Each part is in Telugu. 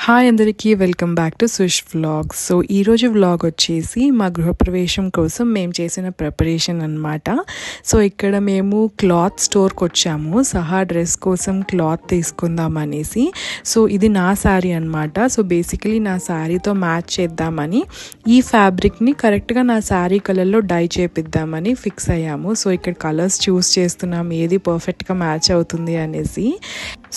హాయ్ అందరికీ welcome back to సుష్ vlogs. So ఈరోజు వ్లాగ్ వచ్చేసి మా గృహప్రవేశం కోసం మేము చేసిన ప్రిపరేషన్ అనమాట. సో ఇక్కడ మేము క్లాత్ స్టోర్కి వచ్చాము సహా డ్రెస్ కోసం క్లాత్ తీసుకుందాం అనేసి. సో ఇది నా శారీ అనమాట. సో బేసికలీ నా శారీతో మ్యాచ్ చేద్దామని ఈ ఫ్యాబ్రిక్ని కరెక్ట్గా నా శారీ కలర్లో డై చేపిద్దామని ఫిక్స్ అయ్యాము. సో ఇక్కడ కలర్స్ చూస్ చేస్తున్నాం ఏది పర్ఫెక్ట్గా మ్యాచ్ అవుతుంది అనేసి.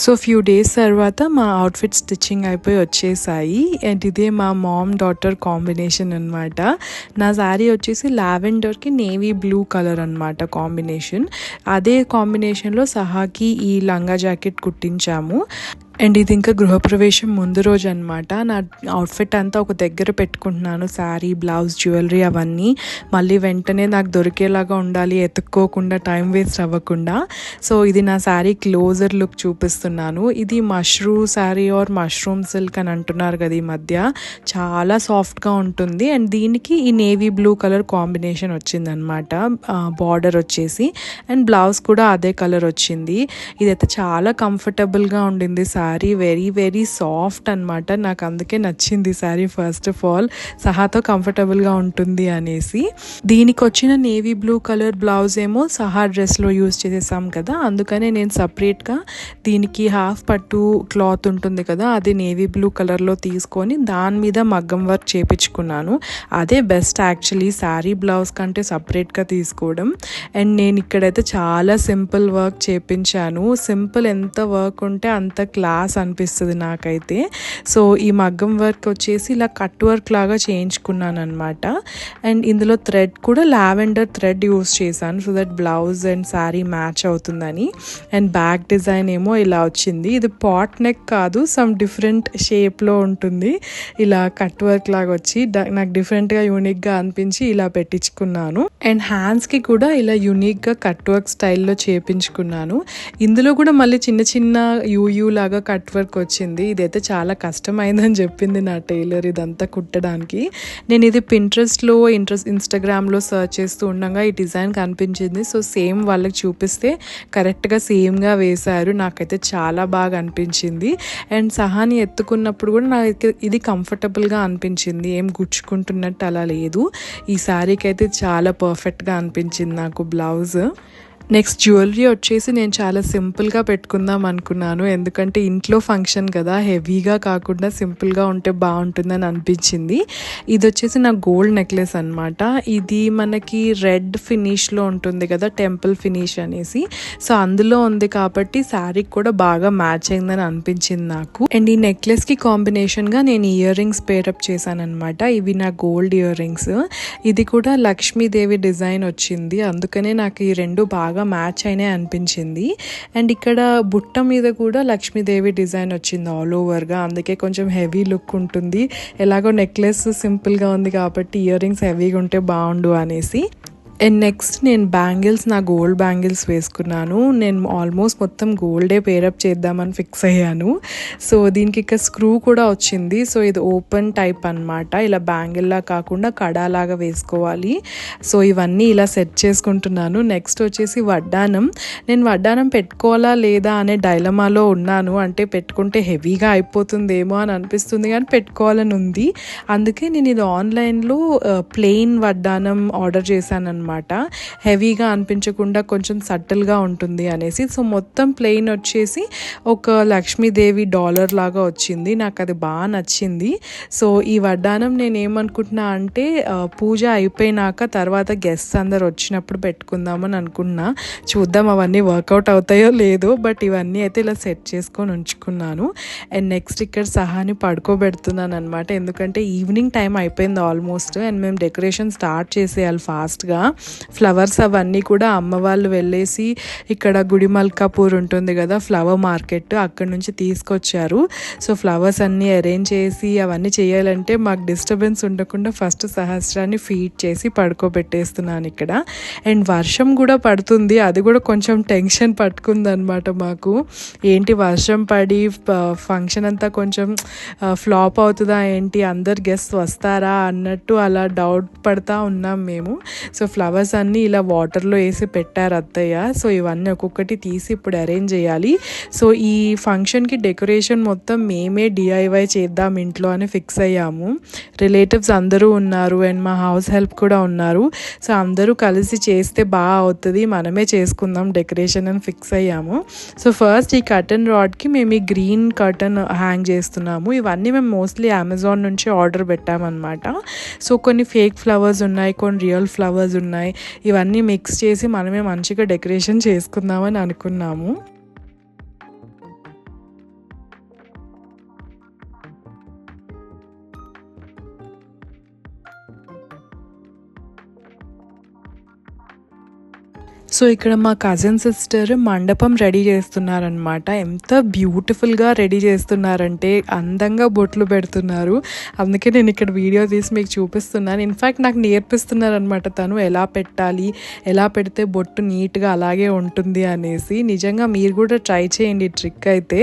సో ఫ్యూ డేస్ తర్వాత మా అవుట్ఫిట్ స్టిచ్చింగ్ అయిపోయి వచ్చేసాయి. అండ్ ఇదే మా మామ్ డాటర్ కాంబినేషన్ అనమాట. నా శారీ వచ్చేసి లావెండర్కి నేవీ బ్లూ కలర్ అనమాట కాంబినేషన్. అదే కాంబినేషన్లో సహాకి ఈ లంగా జాకెట్ కుట్టించాము. అండ్ ఇది ఇంకా గృహప్రవేశం ముందు రోజు అనమాట. నా అవుట్ఫిట్ అంతా ఒక దగ్గర పెట్టుకుంటున్నాను, శారీ, బ్లౌజ్, జ్యువెలరీ అవన్నీ. మళ్ళీ వెంటనే నాకు దొరికేలాగా ఉండాలి, ఎత్తుక్కోకుండా, టైం వేస్ట్ అవ్వకుండా. సో ఇది నా శారీ క్లోజర్ లుక్ చూపిస్తున్నాను. ఇది mushroom sari or mushroom silk అని అంటున్నారు కదా ఈ మధ్య. చాలా సాఫ్ట్గా ఉంటుంది. అండ్ దీనికి ఈ నేవీ బ్లూ కలర్ కాంబినేషన్ వచ్చిందనమాట. బార్డర్ వచ్చేసి అండ్ బ్లౌజ్ కూడా అదే కలర్ వచ్చింది. ఇదైతే చాలా కంఫర్టబుల్గా ఉండింది శారీ, వెరీ వెరీ సాఫ్ట్ అనమాట. నాకు అందుకే నచ్చింది శారీ. ఫస్ట్ ఆఫ్ ఆల్ సహాతో కంఫర్టబుల్గా ఉంటుంది అనేసి. దీనికి వచ్చిన నేవీ బ్లూ కలర్ బ్లౌజ్ ఏమో సహా డ్రెస్లో యూజ్ చేసేసాం కదా, అందుకనే నేను సపరేట్గా దీనికి హాఫ్ పట్టు క్లాత్ ఉంటుంది కదా, అది నేవీ బ్లూ కలర్లో తీసుకొని దాని మీద మగ్గం వర్క్ చేపించుకున్నాను. అదే బెస్ట్ యాక్చువల్లీ శారీ బ్లౌజ్ కంటే సపరేట్గా తీసుకోవడం. అండ్ నేను ఇక్కడైతే చాలా సింపుల్ వర్క్ చేపించాను. సింపుల్ ఎంత వర్క్ ఉంటే అంత క్లాస్ అనిపిస్తుంది నాకైతే. సో ఈ మగ్గం వర్క్ వచ్చేసి ఇలా కట్ వర్క్ లాగా చేయించుకున్నాను అనమాట. అండ్ ఇందులో థ్రెడ్ కూడా లావెండర్ థ్రెడ్ యూస్ చేశాను so that blouse and sari match అవుతుందని. అండ్ బ్యాక్ డిజైన్ ఏమో ఇలా వచ్చింది. ఇది పాట్ నెక్ కాదు, సమ్ డిఫరెంట్ షేప్లో ఉంటుంది. ఇలా కట్ వర్క్ లాగా వచ్చి నాకు డిఫరెంట్గా యూనిక్గా అనిపించి ఇలా పెట్టించుకున్నాను. అండ్ హ్యాండ్స్కి కూడా ఇలా యూనిక్గా కట్ వర్క్ స్టైల్లో చేపించుకున్నాను. ఇందులో కూడా మళ్ళీ చిన్న చిన్న యూ లాగా కట్ వర్క్ వచ్చింది. ఇదైతే చాలా కష్టమైందని చెప్పింది నా టైలర్ ఇదంతా కుట్టడానికి. నేను ఇది పింట్రెస్ట్లో ఇన్స్టాగ్రామ్లో సర్చ్ చేస్తూ ఉండగా ఈ డిజైన్ కనిపించింది. సో సేమ్ వాళ్ళకి చూపిస్తే కరెక్ట్గా సేమ్గా వేశారు. నాకైతే చాలా బాగా అనిపించింది. అండ్ సహాని ఎత్తుకున్నప్పుడు కూడా నాకు ఇది కంఫర్టబుల్గా అనిపించింది, ఏం గుచ్చుకుంటున్నట్టు అలా లేదు. ఈ శారీకి అయితే చాలా పర్ఫెక్ట్గా అనిపించింది నాకు బ్లౌజ్. నెక్స్ట్ జ్యువెలరీ వచ్చేసి నేను చాలా సింపుల్గా పెట్టుకుందాం అనుకున్నాను, ఎందుకంటే ఇంట్లో ఫంక్షన్ కదా, హెవీగా కాకుండా సింపుల్గా ఉంటే బాగుంటుందని అనిపించింది. ఇది వచ్చేసి నా గోల్డ్ నెక్లెస్ అనమాట. ఇది మనకి రెడ్ ఫినిష్లో ఉంటుంది కదా, టెంపుల్ ఫినిష్ అనేసి. సో అందులో ఉంది కాబట్టి శారీకి కూడా బాగా మ్యాచ్ అయిందని అనిపించింది నాకు. అండ్ ఈ నెక్లెస్కి కాంబినేషన్గా నేను ఇయర్ రింగ్స్ పేరప్ చేశాను అనమాట. ఇవి నా గోల్డ్ ఇయర్ రింగ్స్. ఇది కూడా లక్ష్మీదేవి డిజైన్ వచ్చింది, అందుకనే నాకు ఈ రెండు బాగా మ్యాచ్ అయినా అనిపించింది. అండ్ ఇక్కడ బుట్ట మీద కూడా లక్ష్మీదేవి డిజైన్ వచ్చింది ఆల్ ఓవర్గా, అందుకే కొంచెం హెవీ లుక్ ఉంటుంది. ఎలాగో నెక్లెస్ సింపుల్గా ఉంది కాబట్టి ఇయర్ రింగ్స్ హెవీగా ఉంటే బాగుండు అనేసి. అండ్ నెక్స్ట్ నేను బ్యాంగిల్స్, నా గోల్డ్ బ్యాంగిల్స్ వేసుకున్నాను. నేను ఆల్మోస్ట్ మొత్తం గోల్డే పేరప్ చేద్దామని ఫిక్స్ అయ్యాను. సో దీనికి ఇక్కడ స్క్రూ కూడా వచ్చింది. సో ఇది ఓపెన్ టైప్ అనమాట, ఇలా బ్యాంగిల్లా కాకుండా కడాలాగా వేసుకోవాలి. సో ఇవన్నీ ఇలా సెట్ చేసుకుంటున్నాను. నెక్స్ట్ వచ్చేసి వడ్డానం. నేను వడ్డానం పెట్టుకోవాలా లేదా అనే డైలమాలో ఉన్నాను. అంటే పెట్టుకుంటే హెవీగా అయిపోతుందేమో అని అనిపిస్తుంది కానీ పెట్టుకోవాలని ఉంది. అందుకే నేను ఇది ఆన్లైన్లో ప్లెయిన్ వడ్డానం ఆర్డర్ చేశాను అనమాట. హెవీగా అనిపించకుండా కొంచెం సటిల్గా ఉంటుంది అనేసి. సో మొత్తం ప్లెయిన్ వచ్చేసి ఒక లక్ష్మీదేవి డాలర్ లాగా వచ్చింది, నాకు అది బాగా నచ్చింది. సో ఈ వడ్డానం నేను ఏమనుకుంటున్నా అంటే పూజ అయిపోయినాక తర్వాత గెస్ట్స్ అందరు వచ్చినప్పుడు పెట్టుకుందామని అనుకున్నా. చూద్దాం అవన్నీ వర్కౌట్ అవుతాయో లేదో, బట్ ఇవన్నీ అయితే ఇలా సెట్ చేసుకొని ఉంచుకున్నాను. అండ్ నెక్స్ట్ ఇక్కడ సహాని పడుకోబెడుతున్నాను అనమాట, ఎందుకంటే ఈవినింగ్ టైం అయిపోయింది ఆల్మోస్ట్. అండ్ మేము డెకరేషన్ స్టార్ట్ చేసేయాలి ఫాస్ట్గా. ఫ్లవర్స్ అవన్నీ కూడా అమ్మ వాళ్ళు వెళ్ళేసి ఇక్కడ గుడిమల్కాపూర్ ఉంటుంది కదా ఫ్లవర్ మార్కెట్, అక్కడ నుంచి తీసుకొచ్చారు. సో ఫ్లవర్స్ అన్నీ అరేంజ్ చేసి అవన్నీ చేయాలంటే మాకు డిస్టర్బెన్స్ ఉండకుండా ఫస్ట్ సహస్రాన్ని ఫీడ్ చేసి పడుకోబెట్టేస్తున్నాను ఇక్కడ. అండ్ వర్షం కూడా పడుతుంది, అది కూడా కొంచెం టెన్షన్ పట్టుకుంది అనమాట మాకు. ఏంటి వర్షం పడి ఫంక్షన్ అంతా కొంచెం ఫ్లాప్ అవుతుందా ఏంటి, అందరు గెస్ట్ వస్తారా అన్నట్టు అలా డౌట్ పడతా ఉన్నాం మేము. సో ఫ్లవర్స్ అన్నీ ఇలా వాటర్లో వేసి పెట్టారు అత్తయ్య. సో ఇవన్నీ ఒక్కొక్కటి తీసి ఇప్పుడు అరేంజ్ చేయాలి. సో ఈ ఫంక్షన్కి డెకరేషన్ మొత్తం మేమే డిఐవై చేద్దాం ఇంట్లో అని ఫిక్స్ అయ్యాము. రిలేటివ్స్ అందరూ ఉన్నారు అండ్ మా హౌస్ హెల్ప్ కూడా ఉన్నారు. సో అందరూ కలిసి చేస్తే బాగా అవుతుంది, మనమే చేసుకుందాం డెకరేషన్ అని ఫిక్స్ అయ్యాము. సో ఫస్ట్ ఈ కర్టన్ రాడ్కి మేము ఈ గ్రీన్ కర్టన్ హ్యాంగ్ చేస్తున్నాము. ఇవన్నీ మేము మోస్ట్లీ అమెజాన్ నుంచి ఆర్డర్ పెట్టామన్నమాట. సో కొన్ని ఫేక్ ఫ్లవర్స్ ఉన్నాయి, కొన్ని రియల్ ఫ్లవర్స్ ఉన్నాయి. ఇవన్నీ మిక్స్ చేసి మనమే మంచిగా డెకరేషన్ చేసుకుందామని అనుకున్నాము. సో ఇక్కడ మా కజిన్ సిస్టర్ మండపం రెడీ చేస్తున్నారనమాట. ఎంత బ్యూటిఫుల్గా రెడీ చేస్తున్నారంటే అందంగా బొట్లు పెడుతున్నారు. అందుకే నేను ఇక్కడ వీడియో తీసి మీకు చూపిస్తున్నాను. ఇన్ఫ్యాక్ట్ నాకు నేర్పిస్తున్నారనమాట తను ఎలా పెట్టాలి, ఎలా పెడితే బొట్టు నీట్గా అలాగే ఉంటుంది అనేసి. నిజంగా మీరు కూడా ట్రై చేయండి ట్రిక్ అయితే.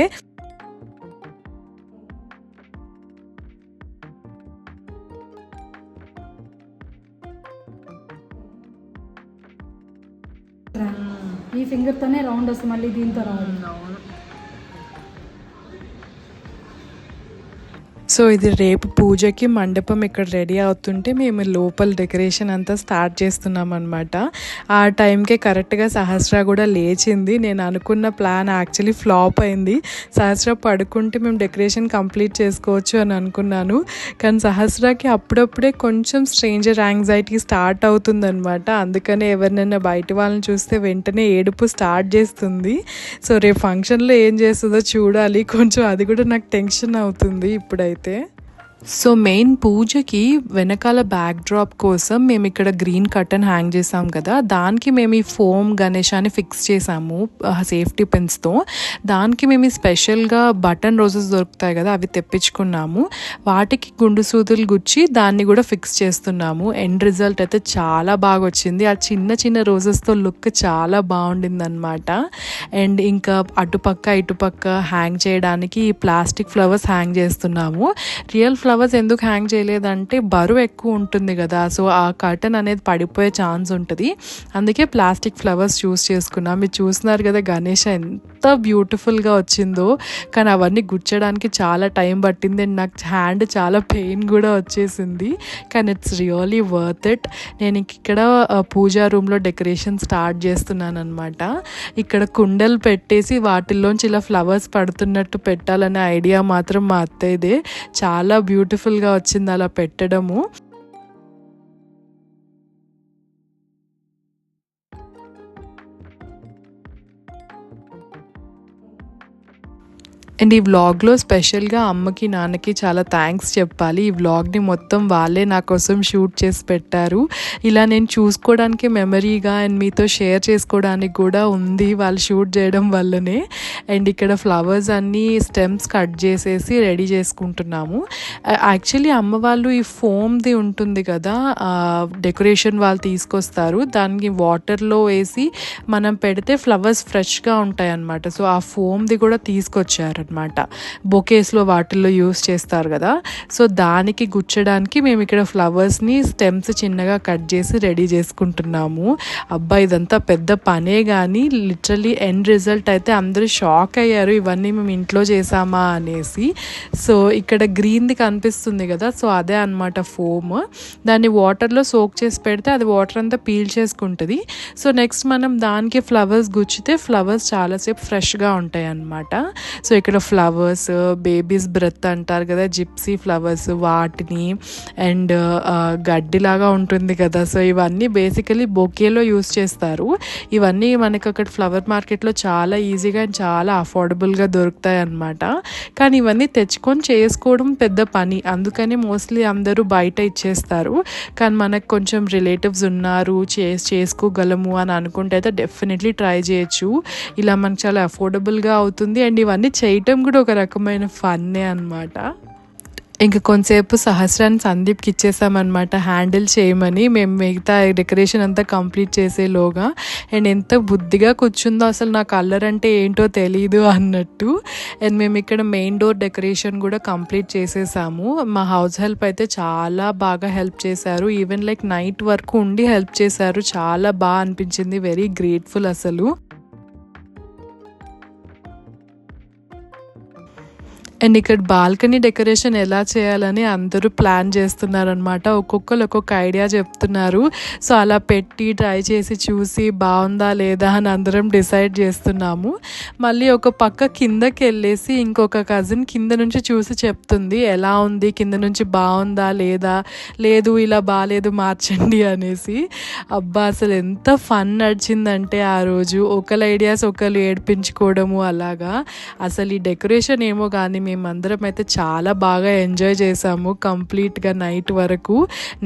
ఈ ఫింగర్తోనే రౌండ్ వస్తుంది, మళ్ళీ దీంతో రాదు. సో ఇది రేపు పూజకి మండపం ఇక్కడ రెడీ అవుతుంటే మేము లోపల డెకరేషన్ అంతా స్టార్ట్ చేస్తున్నాం అనమాట. ఆ టైంకే కరెక్ట్గా సహస్ర కూడా లేచింది. నేను అనుకున్న ప్లాన్ యాక్చువల్లీ ఫ్లాప్ అయింది. సహస్ర పడుకుంటే మేము డెకరేషన్ కంప్లీట్ చేసుకోవచ్చు అని అనుకున్నాను. కానీ సహస్రకి అప్పుడప్పుడే కొంచెం స్ట్రేంజర్ యాంగ్జైటీ స్టార్ట్ అవుతుందన్నమాట. అందుకనే ఎవరినైనా బయట వాళ్ళని చూస్తే వెంటనే ఏడుపు స్టార్ట్ చేస్తుంది. సో రేపు ఫంక్షన్లో ఏం చేస్తుందో చూడాలి. కొంచెం అది కూడా నాకు టెన్షన్ అవుతుంది ఇప్పుడైతే. సో మెయిన్ పూజకి వెనకాల బ్యాక్ డ్రాప్ కోసం మేము ఇక్కడ గ్రీన్ కర్టన్ హ్యాంగ్ చేసాం కదా, దానికి మేము ఈ ఫోమ్ గణేశాన్ని ఫిక్స్ చేసాము సేఫ్టీ పిన్స్తో. దానికి మేము స్పెషల్గా బటన్ రోజెస్ దొరుకుతాయి కదా, అవి తెప్పించుకున్నాము. వాటికి గుండు సూదులు గుచ్చి దాన్ని కూడా ఫిక్స్ చేస్తున్నాము. ఎండ్ రిజల్ట్ అయితే చాలా బాగా వచ్చింది. ఆ చిన్న చిన్న రోజెస్తో లుక్ చాలా బాగుండింది అనమాట. అండ్ ఇంకా అటుపక్క ఇటుపక్క హ్యాంగ్ చేయడానికి ఈ ప్లాస్టిక్ ఫ్లవర్స్ హ్యాంగ్ చేస్తున్నాము. రియల్ ఫ్లవర్స్ ఎందుకు హ్యాంగ్ చేయలేదంటే బరువు ఎక్కువ ఉంటుంది కదా, సో ఆ కర్టన్ అనేది పడిపోయే ఛాన్స్ ఉంటుంది. అందుకే ప్లాస్టిక్ ఫ్లవర్స్ చూస్ చేసుకున్నాం. మీరు చూస్తున్నారు కదా గణేష్ ఎంత బ్యూటిఫుల్గా వచ్చిందో. కానీ అవన్నీ గుచ్చడానికి చాలా టైం పట్టింది అండ్ నాకు హ్యాండ్ చాలా పెయిన్ కూడా వచ్చేసింది. కానీ ఇట్స్ రియలీ వర్త్ ఇట్. నేను ఇక్కడ పూజా రూమ్లో డెకరేషన్ స్టార్ట్ చేస్తున్నాను అనమాట. ఇక్కడ కుండలు పెట్టేసి వాటిల్లోంచి ఇలా ఫ్లవర్స్ పడుతున్నట్టు పెట్టాలనే ఐడియా మాత్రం మా అత్తయ్యదే. చాలా బ్యూటిఫుల్గా వచ్చింది అలా పెట్టడము. అండ్ ఈ వ్లాగ్లో స్పెషల్గా అమ్మకి నాన్నకి చాలా థ్యాంక్స్ చెప్పాలి. ఈ వ్లాగ్ని మొత్తం వాళ్ళే నా కోసం షూట్ చేసి పెట్టారు. ఇలా నేను చూసుకోవడానికి మెమరీగా అండ్ మీతో షేర్ చేసుకోవడానికి కూడా ఉంది వాళ్ళు షూట్ చేయడం వల్లనే. అండ్ ఇక్కడ ఫ్లవర్స్ అన్నీ స్టెమ్స్ కట్ చేసేసి రెడీ చేసుకుంటున్నాము. యాక్చువల్లీ అమ్మ వాళ్ళు ఈ ఫోమ్ది ఉంటుంది కదా డెకరేషన్ వాళ్ళు తీసుకొస్తారు, దానికి వాటర్లో వేసి మనం పెడితే ఫ్లవర్స్ ఫ్రెష్గా ఉంటాయి అన్నమాట. సో ఆ ఫోమ్ది కూడా తీసుకొచ్చారు అనమాట. బొకేస్లో వాటిల్లో యూస్ చేస్తారు కదా, సో దానికి గుచ్చడానికి మేము ఇక్కడ ఫ్లవర్స్ని స్టెమ్స్ చిన్నగా కట్ చేసి రెడీ చేసుకుంటున్నాము. అబ్బా ఇదంతా పెద్ద పనే, కానీ లిటరలీ ఎండ్ రిజల్ట్ అయితే అందరూ షాక్ అయ్యారు ఇవన్నీ మేము ఇంట్లో చేసామా అనేసి. సో ఇక్కడ గ్రీన్ది కనిపిస్తుంది కదా, సో అదే అనమాట ఫోమ్. దాన్ని వాటర్లో సోక్ చేసి పెడితే అది వాటర్ అంతా పీల్ చేసుకుంటుంది. సో నెక్స్ట్ మనం దానికి ఫ్లవర్స్ గుచ్చితే ఫ్లవర్స్ చాలాసేపు ఫ్రెష్గా ఉంటాయి అన్నమాట. సో ఇక్కడ ఫ్లవర్స్ బేబీస్ బ్రెత్ అంటారు కదా, జిప్సీ ఫ్లవర్స్, వాటిని అండ్ గడ్డిలాగా ఉంటుంది కదా, సో ఇవన్నీ బేసికలీ బొకేలో యూస్ చేస్తారు. ఇవన్నీ మనకి అక్కడ ఫ్లవర్ మార్కెట్లో చాలా ఈజీగా అండ్ చాలా అఫోర్డబుల్గా దొరుకుతాయి అన్నమాట. కానీ ఇవన్నీ తెచ్చుకొని చేసుకోవడం పెద్ద పని, అందుకని మోస్ట్లీ అందరూ బయట ఇచ్చేస్తారు. కానీ మనకు కొంచెం రిలేటివ్స్ ఉన్నారు చేసుకోగలము అని అనుకుంటే అయితే డెఫినెట్లీ ట్రై చేయొచ్చు. ఇలా మనకు చాలా అఫోర్డబుల్గా అవుతుంది అండ్ ఇవన్నీ చేయటం కూడా ఒక రకమైన ఫన్నే అన్నమాట. ఇంక కొంతసేపు సహస్రాన్ని సందీప్కి ఇచ్చేసామన్నమాట హ్యాండిల్ చేయమని. మేము మిగతా డెకరేషన్ అంతా కంప్లీట్ చేసేలోగా. అండ్ ఎంత బుద్ధిగా కూర్చుందో అసలు నాకు కలర్ అంటే ఏంటో తెలీదు అన్నట్టు. అండ్ మేము ఇక్కడ మెయిన్ డోర్ డెకరేషన్ కూడా కంప్లీట్ చేసేసాము. మా హౌస్ హెల్ప్ అయితే చాలా బాగా హెల్ప్ చేశారు. ఈవెన్ లైక్ నైట్ వరకు ఉండి హెల్ప్ చేశారు. చాలా బాగా అనిపించింది. వెరీ గ్రేట్ఫుల్ అసలు. అండ్ ఇక్కడ బాల్కనీ డెకరేషన్ ఎలా చేయాలని అందరూ ప్లాన్ చేస్తున్నారనమాట. ఒక్కొక్కరు ఒక్కొక్క ఐడియా చెప్తున్నారు. సో అలా పెట్టి ట్రై చేసి చూసి బాగుందా లేదా అని అందరం డిసైడ్ చేస్తున్నాము. మళ్ళీ ఒక పక్క కిందకి వెళ్ళేసి ఇంకొక కజిన్ కింద నుంచి చూసి చెప్తుంది ఎలా ఉంది, కింద నుంచి బాగుందా లేదా, లేదు ఇలా బాగాలేదు మార్చండి అనేసి. అబ్బా అసలు ఎంత ఫన్ నడిచిందంటే ఆ రోజు ఒకళ్ళ ఐడియాస్ ఒకళ్ళు ఏడిపించుకోవడము అలాగా. అసలు ఈ డెకరేషన్ ఏమో కానీ మేమందరం అయితే చాలా బాగా ఎంజాయ్ చేసాము కంప్లీట్గా నైట్ వరకు.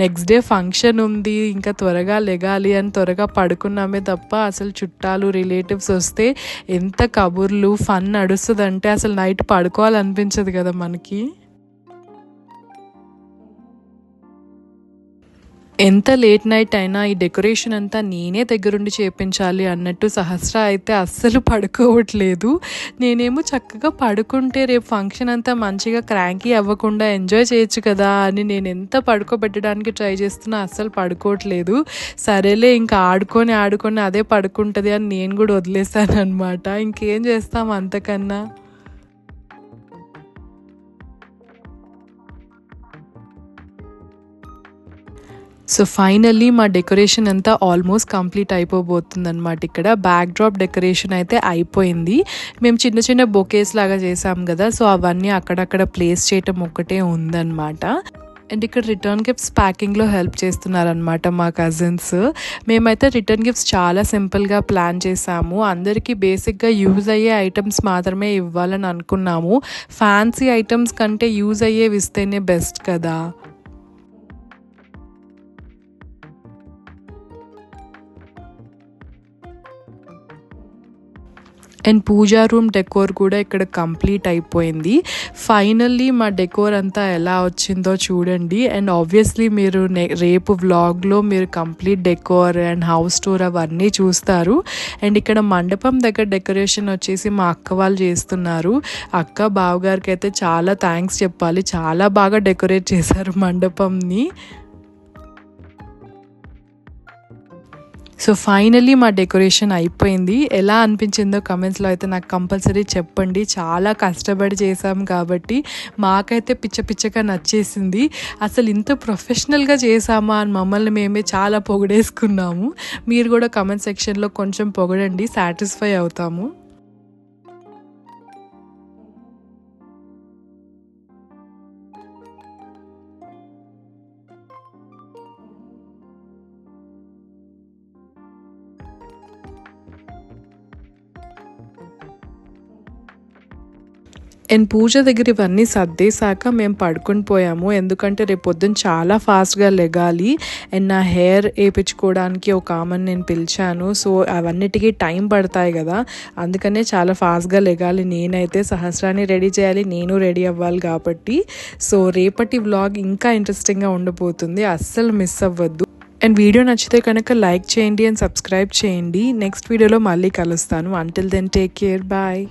నెక్స్ట్ డే ఫంక్షన్ ఉంది, ఇంకా త్వరగా లెగాలి అని త్వరగా పడుకున్నామే తప్ప అసలు చుట్టాలు రిలేటివ్స్ వస్తే ఎంత కబుర్లు ఫన్ నడుస్తుందంటే అసలు నైట్ పడుకోవాలనిపించదు కదా మనకి. ఎంత లేట్ నైట్ అయినా ఈ డెకరేషన్ అంతా నేనే దగ్గరుండి చేయించాలి అన్నట్టు సహస్ర అయితే అస్సలు పడుకోవట్లేదు. నేనేమో చక్కగా పడుకుంటే రేపు ఫంక్షన్ అంతా మంచిగా క్రాంకీ అవ్వకుండా ఎంజాయ్ చేయొచ్చు కదా అని నేను ఎంత పడుకోబెట్టడానికి ట్రై చేస్తున్నా అస్సలు పడుకోవట్లేదు. సరేలే ఇంకా ఆడుకొని అదే పడుకుంటుంది అని నేను కూడా వదిలేసాను అనమాట. ఇంకేం చేస్తాం అంతకన్నా. సో ఫైనల్లీ మా డెకరేషన్ అంతా ఆల్మోస్ట్ కంప్లీట్ అయిపోబోతుంది అనమాట. ఇక్కడ బ్యాక్ డ్రాప్ డెకరేషన్ అయితే అయిపోయింది. మేము చిన్న చిన్న బొకేస్ లాగా చేసాం కదా, సో అవన్నీ అక్కడక్కడ ప్లేస్ చేయటం ఒక్కటే ఉందన్నమాట. అండ్ ఇక్కడ రిటర్న్ గిఫ్ట్స్ ప్యాకింగ్లో హెల్ప్ చేస్తున్నారనమాట మా కజిన్స్. మేమైతే రిటర్న్ గిఫ్ట్స్ చాలా సింపుల్గా ప్లాన్ చేసాము. అందరికీ బేసిక్గా యూజ్ అయ్యే ఐటమ్స్ మాత్రమే ఇవ్వాలని అనుకున్నాము. ఫ్యాన్సీ ఐటమ్స్ కంటే యూజ్ అయ్యేవి ఇస్తేనే బెస్ట్ కదా. అండ్ పూజా రూమ్ డెకోర్ కూడా ఇక్కడ కంప్లీట్ అయిపోయింది. ఫైనల్లీ మా డెకోర్ అంతా ఎలా వచ్చిందో చూడండి. అండ్ ఆబ్వియస్లీ మీరు రేపు వ్లాగ్లో మీరు complete decor and house tour అవన్నీ చూస్తారు. అండ్ ఇక్కడ మండపం దగ్గర డెకరేషన్ వచ్చేసి మా అక్క వాళ్ళు చేస్తున్నారు. అక్క బావగారికి అయితే చాలా థ్యాంక్స్ చెప్పాలి, చాలా బాగా డెకరేట్ చేశారు మండపంని. సో ఫైనల్లీ మా డెకరేషన్ అయిపోయింది. ఎలా అనిపించిందో కమెంట్స్లో అయితే నాకు కంపల్సరీ చెప్పండి. చాలా కష్టపడి చేసాం కాబట్టి మాకైతే పిచ్చగా నచ్చేసింది. అసలు ఇంత ప్రొఫెషనల్గా చేసామా అని మమ్మల్ని మేమే చాలా పొగిడేసుకున్నాము. మీరు కూడా కమెంట్ సెక్షన్లో కొంచెం పొగడండి, సాటిస్ఫై అవుతాము. అండ్ పూజ దగ్గర ఇవన్నీ సర్దేశాక మేము పడుకొని పోయాము. ఎందుకంటే రేపు పొద్దున్న చాలా ఫాస్ట్గా లెగాలి. అండ్ నా హెయిర్ వేయించుకోవడానికి ఒక ఆమెను నేను పిలిచాను. సో అవన్నిటికీ టైం పడతాయి కదా, అందుకనే చాలా ఫాస్ట్గా లెగాలి. నేనైతే సహస్రాన్ని రెడీ చేయాలి, నేను రెడీ అవ్వాలి కాబట్టి. సో రేపటి వ్లాగ్ ఇంకా ఇంట్రెస్టింగ్గా ఉండబోతుంది, అస్సలు మిస్ అవ్వద్దు. అండ్ వీడియో నచ్చితే కనుక లైక్ చేయండి అండ్ సబ్స్క్రైబ్ చేయండి. నెక్స్ట్ వీడియోలో మళ్ళీ కలుస్తాను. Until then take care, bye.